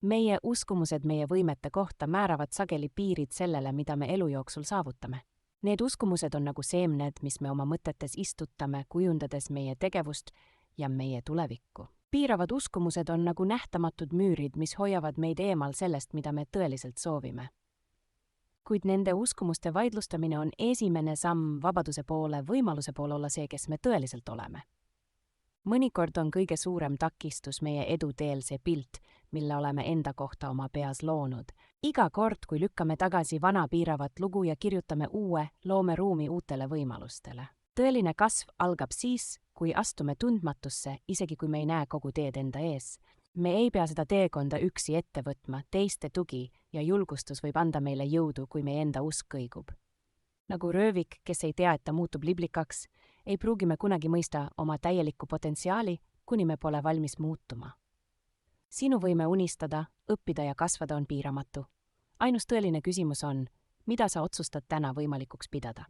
Meie uskumused meie võimete kohta määravad sageli piirid sellele, mida me elu jooksul saavutame. Need uskumused on nagu seemned, mis me oma mõtetes istutame, kujundades meie tegevust ja meie tulevikku. Piiravad uskumused on nagu nähtamatud müürid, mis hoiavad meid eemal sellest, mida me tõeliselt soovime. Kuid nende uskumuste vaidlustamine on esimene samm vabaduse poole, võimaluse poole olla see, kes me tõeliselt oleme. Mõnikord on kõige suurem takistus meie eduteel see pilt, mille oleme enda kohta oma peas loonud. Iga kord, kui lükkame tagasi vana piiravat lugu ja kirjutame uue, loome ruumi uutele võimalustele. Tõeline kasv algab siis, kui astume tundmatusse, isegi kui me ei näe kogu teed enda ees. Me ei pea seda teekonda üksi ette võtma, teiste tugi ja julgustus võib anda meile jõudu, kui meie enda usk kõigub. Nagu röövik, kes ei tea, et ta muutub liblikaks, ei pruugi me kunagi mõista oma täielikku potentsiaali, kuni me pole valmis muutuma. Sinu võime unistada, õppida ja kasvada on piiramatu. Ainus tõeline küsimus on, mida sa otsustad täna võimalikuks pidada.